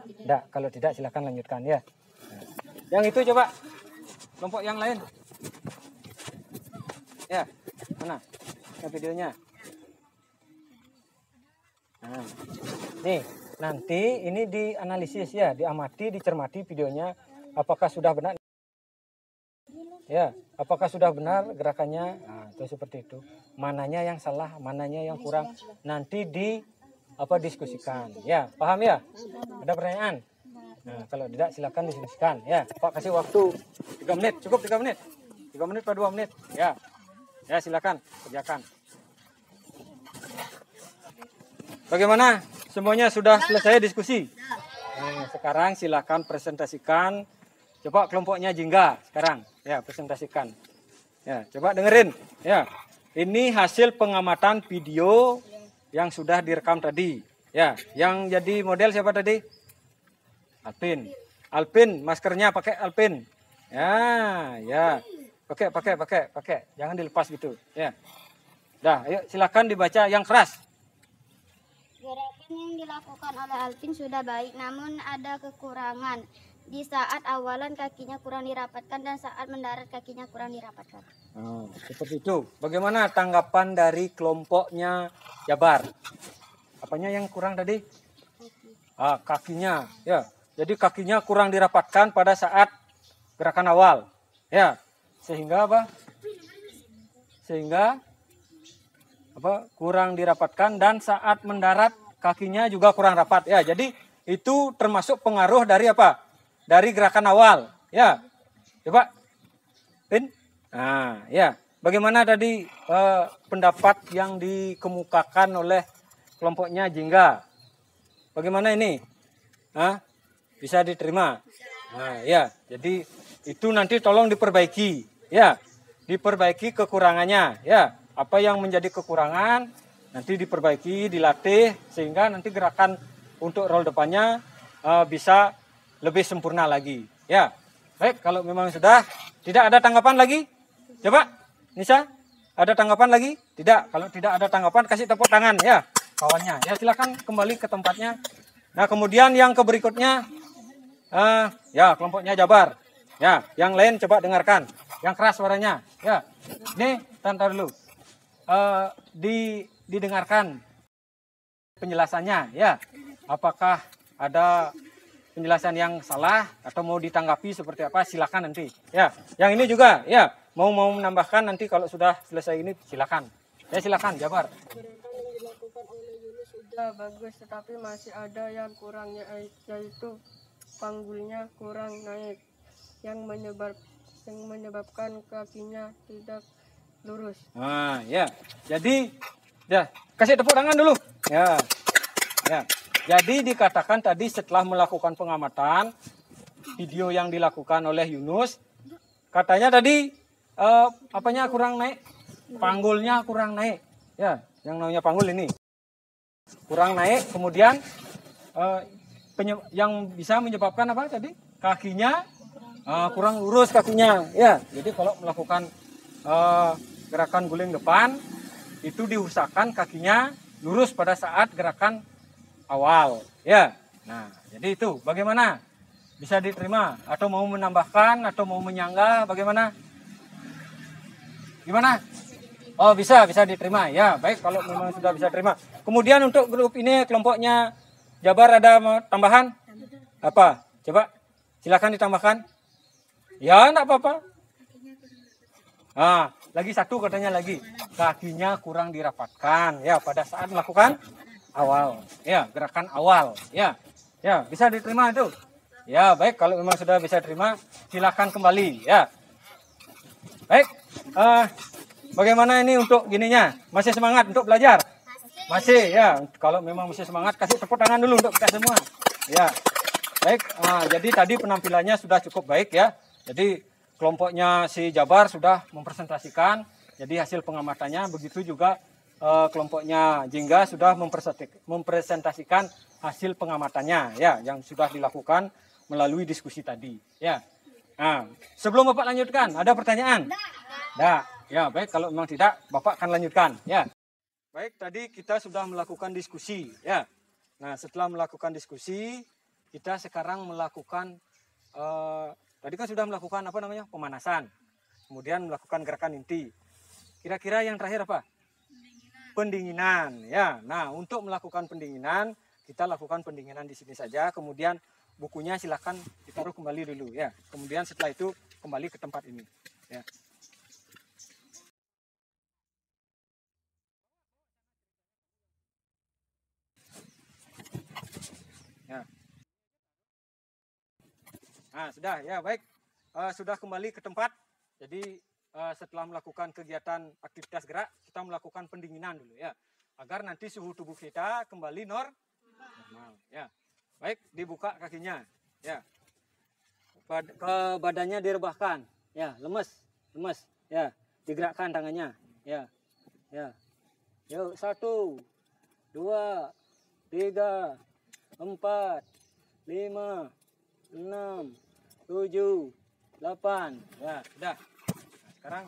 Tidak, kalau tidak silakan lanjutkan ya. Yang itu coba kelompok yang lain. Ya, mana? Yang videonya. Nah, nih, nanti ini dianalisis ya, diamati, dicermati videonya, apakah sudah benar. Ya, apakah sudah benar gerakannya? Nah, itu seperti itu. Mananya yang salah, mananya yang kurang, nanti diskusikan. Ya, paham ya? Ada pertanyaan? Nah, kalau tidak silakan diskusikan. Ya, Pak kasih waktu 3 menit, cukup 3 menit. 3 menit atau 2 menit. Ya. Ya, silakan kerjakan. Bagaimana? Semuanya sudah selesai diskusi? Nah, sekarang silakan presentasikan. Coba kelompoknya Jingga sekarang. Ya, presentasikan. Ya, coba dengerin. Ya, ini hasil pengamatan video yang sudah direkam tadi. Ya, yang jadi model siapa tadi? Alpin. Alpin, maskernya pakai Alpin. Ya. Pakai. Jangan dilepas gitu. Ya. Dah, ayo silakan dibaca yang keras. Gerakan yang dilakukan oleh Alpin sudah baik, namun ada kekurangan. Di saat awalan kakinya kurang dirapatkan dan saat mendarat kakinya kurang dirapatkan. Oh, seperti itu. Bagaimana tanggapan dari kelompoknya Jabar? Apanya yang kurang tadi? Kakinya. Ya, jadi kakinya kurang dirapatkan pada saat gerakan awal. Ya, sehingga apa? Kurang dirapatkan dan saat mendarat kakinya juga kurang rapat. Ya, jadi itu termasuk pengaruh dari apa? Dari gerakan awal, ya. Coba, Pin. Nah, ya. Bagaimana tadi pendapat yang dikemukakan oleh kelompoknya Jingga? Bagaimana ini? Bisa diterima? Nah, ya. Jadi itu nanti tolong diperbaiki, ya. Diperbaiki kekurangannya, ya. Apa yang menjadi kekurangan nanti diperbaiki, dilatih sehingga nanti gerakan untuk roll depannya bisa lebih sempurna lagi. Ya, baik. Kalau memang sudah tidak ada tanggapan lagi, coba Nisa, ada tanggapan lagi? Tidak. Kalau tidak ada tanggapan, kasih tepuk tangan ya kawannya. Ya, silakan kembali ke tempatnya. Nah, kemudian yang ke berikutnya, ya kelompoknya Jabar. Ya, yang lain coba dengarkan. Yang keras suaranya. Ya, ini tonton dulu. Didengarkan penjelasannya. Ya, apakah ada penjelasan yang salah atau mau ditanggapi seperti apa, silakan nanti. Ya, yang ini juga ya mau menambahkan nanti kalau sudah selesai ini silakan. Ya, silakan Jabar. Gerakan yang dilakukan oleh Yunus sudah bagus, tetapi masih ada yang kurangnya, yaitu panggulnya kurang naik yang menyebabkan kakinya tidak lurus. Nah, ya. Jadi ya, kasih tepuk tangan dulu. Ya. Ya. Jadi dikatakan tadi setelah melakukan pengamatan video yang dilakukan oleh Yunus, katanya tadi apanya kurang naik, panggulnya kurang naik, ya, yang namanya panggul ini kurang naik, kemudian yang bisa menyebabkan apa tadi, kakinya kurang lurus kakinya, ya. Jadi kalau melakukan gerakan guling depan itu diusahakan kakinya lurus pada saat gerakan awal, ya. Nah, jadi itu bagaimana? Bisa diterima atau mau menambahkan atau mau menyanggah, bagaimana? Gimana? Oh, bisa diterima. Ya, baik kalau memang sudah bisa terima. Kemudian untuk grup ini kelompoknya Jabar ada tambahan? Apa? Coba silakan ditambahkan. Ya, enggak apa-apa. Lagi satu katanya lagi. Kakinya kurang dirapatkan ya pada saat melakukan awal, ya, gerakan awal, ya, bisa diterima itu, ya, baik, kalau memang sudah bisa terima, silakan kembali, ya, baik, bagaimana ini untuk gininya, masih semangat untuk belajar, masih, ya, kalau memang masih semangat, kasih tepuk tangan dulu untuk kita semua, ya, baik, jadi tadi penampilannya sudah cukup baik, ya, jadi kelompoknya si Jabar sudah mempresentasikan, jadi hasil pengamatannya, begitu juga kelompoknya Jingga sudah mempresentasikan hasil pengamatannya, ya, yang sudah dilakukan melalui diskusi tadi, ya. Nah, sebelum Bapak lanjutkan, ada pertanyaan? Nah, Ya, baik, kalau memang tidak, Bapak akan lanjutkan, ya. Baik, tadi kita sudah melakukan diskusi, ya. Nah, setelah melakukan diskusi, kita sekarang melakukan tadi kan sudah melakukan apa namanya? Pemanasan. Kemudian melakukan gerakan inti. Kira-kira yang terakhir apa? Pendinginan, ya. Nah, untuk melakukan pendinginan, kita lakukan pendinginan di sini saja. Kemudian bukunya silakan ditaruh kembali dulu, ya. Kemudian setelah itu kembali ke tempat ini, ya. Ya. Nah, sudah, ya, baik. Sudah kembali ke tempat. Jadi setelah melakukan kegiatan aktivitas gerak, kita melakukan pendinginan dulu, ya, agar nanti suhu tubuh kita kembali normal, ya. Baik, dibuka kakinya, ya. Ke badannya direbahkan, ya, lemes, ya. Digerakkan tangannya, ya, ya. Yuk, 1, 2, 3, 4, 5, 6, 7, 8, ya, sudah. Nah, sekarang,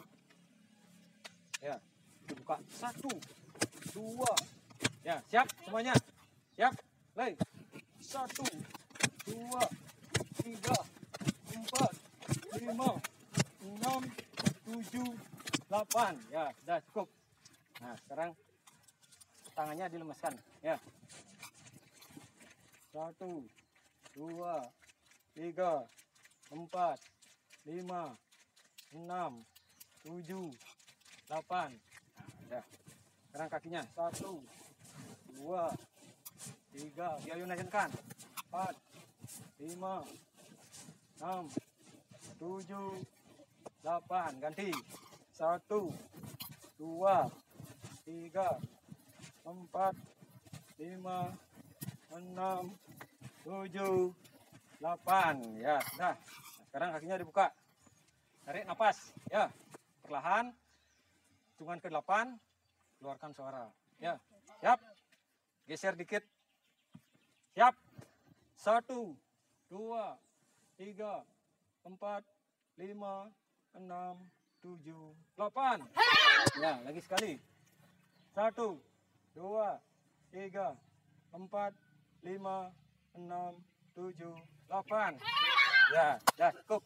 ya, dibuka. 1, 2, ya, siap semuanya, siap, mulai. 1, 2, 3, 4, 5, 6, 7, 8, ya, sudah cukup. Nah, sekarang tangannya dilemaskan, ya. 1, 2, 3, 4, 5, 6, 7, 8. Nah, sekarang kakinya 1, 2, 3, biar naikkan. 4, 5, 6, 7, 8. Ganti. 1, 2, 3, 4, 5, 6, 7, 8. Ya, sudah. Nah, sekarang kakinya dibuka. Tarik napas, ya. Perlahan. Hitungan ke-8, keluarkan suara. Ya. Siap. Geser dikit. Siap. 1, 2, 3, 4, 5, 6, 7, 8. Ya, lagi sekali. 1, 2, 3, 4, 5, 6, 7, 8. Ya, dah cukup.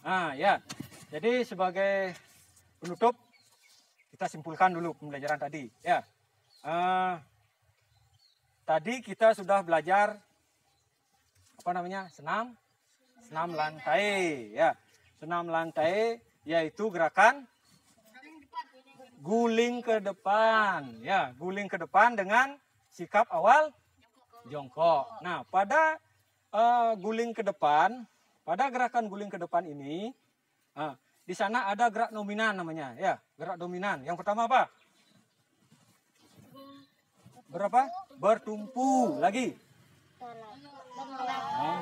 Nah, ya. Jadi sebagai penutup, kita simpulkan dulu pembelajaran tadi. Ya. Tadi kita sudah belajar apa namanya? Senam lantai, ya. Senam lantai yaitu gerakan guling ke depan, ya, guling ke depan dengan sikap awal jongkok. Nah, pada guling ke depan, pada gerakan guling ke depan ini, di sana ada gerak dominan namanya, ya, gerak dominan. Yang pertama apa? Berapa? Bertumpu, lagi.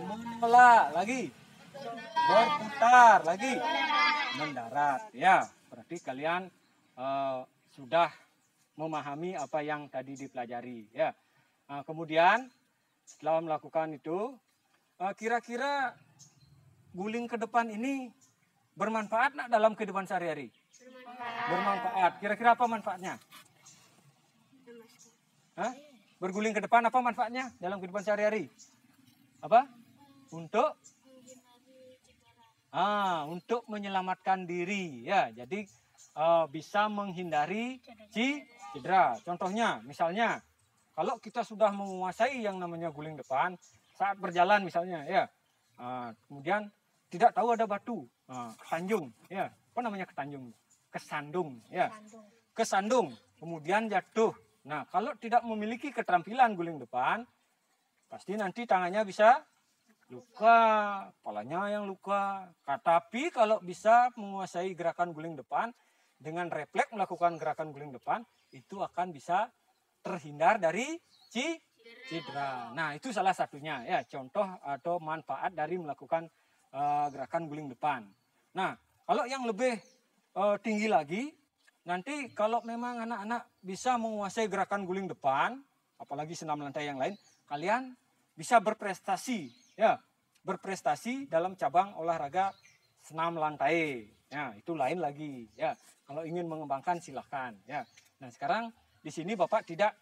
Menolak, lagi. Berputar, lagi. Mendarat, ya. Berarti kalian sudah memahami apa yang tadi dipelajari, ya. Kemudian setelah melakukan itu, kira-kira guling ke depan ini bermanfaat nggak dalam kehidupan sehari-hari? Bermanfaat. Kira-kira apa manfaatnya? Hah? Berguling ke depan apa manfaatnya dalam kehidupan sehari-hari? Apa? Untuk untuk menyelamatkan diri, ya. Jadi bisa menghindari cedera. Contohnya, misalnya, kalau kita sudah menguasai yang namanya guling depan, saat berjalan misalnya, ya, kemudian tidak tahu ada batu, kesanjung, ya, apa namanya ketanjung? Kesandung, ya, kesandung, kemudian jatuh. Nah, kalau tidak memiliki keterampilan guling depan, pasti nanti tangannya bisa luka, kepalanya yang luka. Tapi kalau bisa menguasai gerakan guling depan, dengan refleks melakukan gerakan guling depan, itu akan bisa terhindar dari cedera. Nah, itu salah satunya, ya, contoh atau manfaat dari melakukan gerakan guling depan. Nah, kalau yang lebih tinggi lagi, nanti kalau memang anak-anak bisa menguasai gerakan guling depan, apalagi senam lantai yang lain, kalian bisa berprestasi, ya, berprestasi dalam cabang olahraga senam lantai. Ya, itu lain lagi ya. Kalau ingin mengembangkan silahkan ya. Nah, sekarang di sini Bapak tidak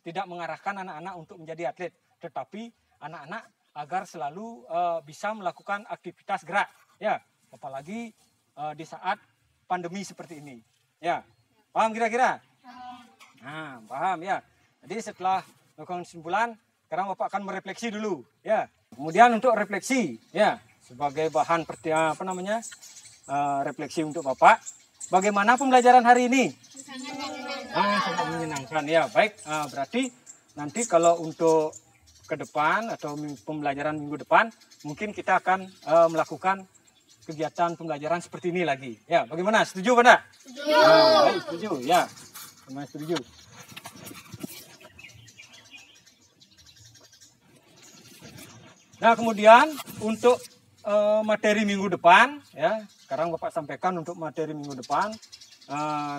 tidak mengarahkan anak-anak untuk menjadi atlet, tetapi anak-anak agar selalu bisa melakukan aktivitas gerak ya, apalagi di saat pandemi seperti ini. Ya. Paham kira-kira? Nah, paham ya. Jadi setelah melakukan kesimpulan, sekarang Bapak akan merefleksi dulu ya. Kemudian untuk refleksi ya, sebagai bahan refleksi untuk Bapak, bagaimana pembelajaran hari ini? Sangat menyenangkan ya. Baik, berarti nanti kalau untuk ke depan atau pembelajaran minggu depan, mungkin kita akan melakukan kegiatan pembelajaran seperti ini lagi. Ya, bagaimana? Setuju Bunda? Setuju. Baik, setuju ya. Semua setuju. Nah, kemudian untuk materi minggu depan ya, sekarang Bapak sampaikan untuk materi minggu depan,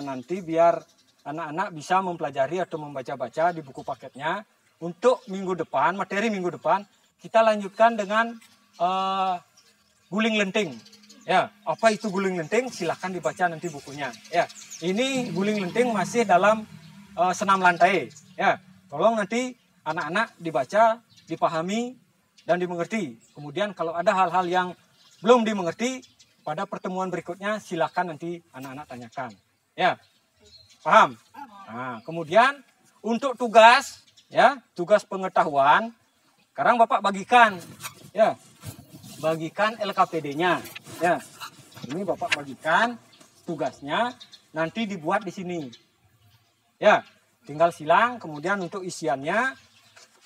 nanti biar anak-anak bisa mempelajari atau membaca-baca di buku paketnya. Untuk minggu depan, materi minggu depan, kita lanjutkan dengan guling lenting. Ya, apa itu guling lenting? Silahkan dibaca nanti bukunya. Ya, ini guling lenting masih dalam senam lantai. Ya, tolong nanti anak-anak dibaca, dipahami, dan dimengerti. Kemudian kalau ada hal-hal yang belum dimengerti, pada pertemuan berikutnya silahkan nanti anak-anak tanyakan. Ya, paham? Nah, kemudian untuk tugas, ya, tugas pengetahuan, sekarang Bapak bagikan, ya, bagikan LKPD-nya, ya. Ini Bapak bagikan tugasnya, nanti dibuat di sini, ya. Tinggal silang, kemudian untuk isiannya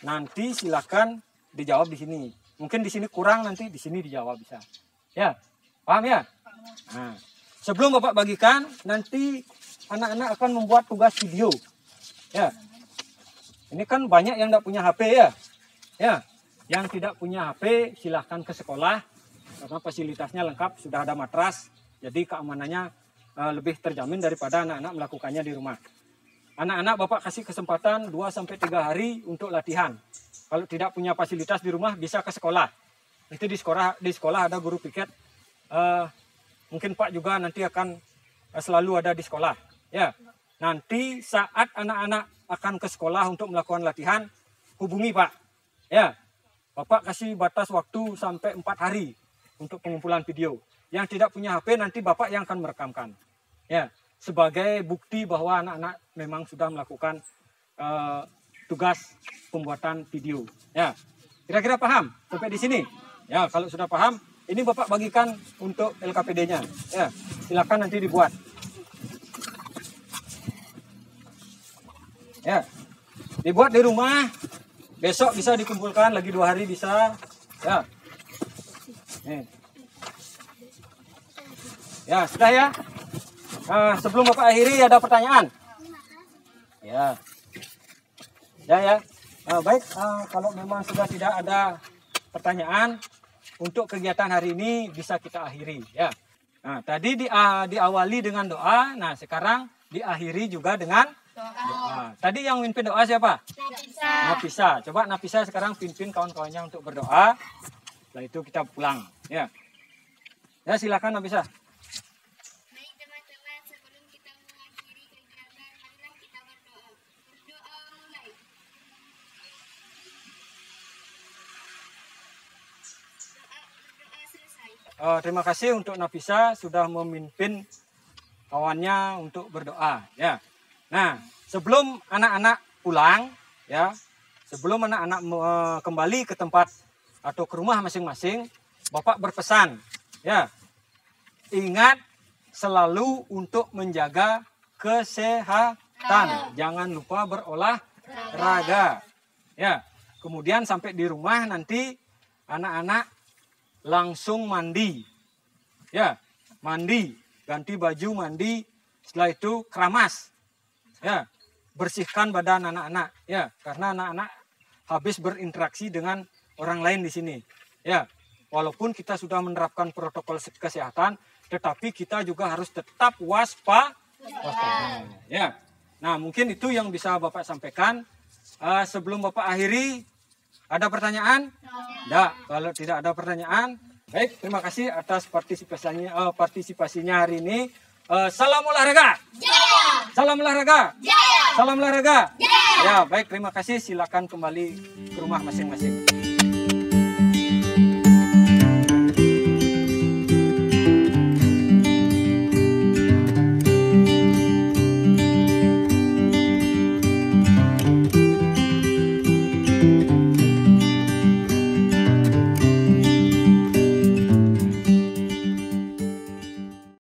nanti silakan dijawab di sini. Mungkin di sini kurang, nanti di sini dijawab bisa. Ya, paham ya? Nah, sebelum Bapak bagikan, nanti anak-anak akan membuat tugas video. Ya, ini kan banyak yang tidak punya HP ya. Ya, yang tidak punya HP silahkan ke sekolah karena fasilitasnya lengkap, sudah ada matras, jadi keamanannya lebih terjamin daripada anak-anak melakukannya di rumah. Anak-anak Bapak kasih kesempatan 2-3 hari untuk latihan. Kalau tidak punya fasilitas di rumah bisa ke sekolah. Itu di sekolah ada guru piket. Mungkin Pak juga nanti akan selalu ada di sekolah. Ya, nanti saat anak-anak akan ke sekolah untuk melakukan latihan, hubungi Pak. Ya, Bapak kasih batas waktu sampai 4 hari untuk pengumpulan video. Yang tidak punya HP nanti Bapak yang akan merekamkan. Ya, sebagai bukti bahwa anak-anak memang sudah melakukan tugas pembuatan video. Ya, kira-kira paham sampai di sini? Ya, kalau sudah paham, ini Bapak bagikan untuk LKPD-nya. Ya, silakan nanti dibuat. Ya, dibuat di rumah. Besok bisa dikumpulkan, lagi 2 hari bisa. Ya, nih. Ya, sudah ya. Sebelum Bapak akhiri ada pertanyaan? Ya. Ya. Baik, kalau memang sudah tidak ada pertanyaan, untuk kegiatan hari ini bisa kita akhiri. Ya. Nah, tadi diawali dengan doa, nah sekarang diakhiri juga dengan doa. Tadi yang mimpin doa siapa? Nafisa. Coba Nafisa sekarang pimpin kawan-kawannya untuk berdoa. Setelah itu kita pulang. Ya, ya silakan Nafisa. Baik teman-teman, sebelum kita mengakhiri kegiatan, marilah kita berdoa. Berdoa mulai. Berdoa selesai. Terima kasih untuk Nafisa sudah memimpin kawannya untuk berdoa. Ya. Nah, sebelum anak-anak pulang, ya, sebelum anak-anak kembali ke tempat atau ke rumah masing-masing, Bapak berpesan, ya, ingat selalu untuk menjaga kesehatan. Jangan lupa berolahraga. Ya, kemudian sampai di rumah nanti anak-anak langsung mandi. Ya, mandi, ganti baju, mandi. Setelah itu keramas. Ya, bersihkan badan anak-anak. Ya, karena anak-anak habis berinteraksi dengan orang lain di sini. Ya, walaupun kita sudah menerapkan protokol kesehatan, tetapi kita juga harus tetap waspada. Ya, nah mungkin itu yang bisa Bapak sampaikan. Sebelum Bapak akhiri, ada pertanyaan? Tidak. Kalau tidak ada pertanyaan, Baik, terima kasih atas partisipasinya hari ini. Salam olahraga. Jaya. Salam olahraga. Jaya. Salam olahraga. Jaya. Ya, baik, terima kasih. Silakan kembali ke rumah masing-masing.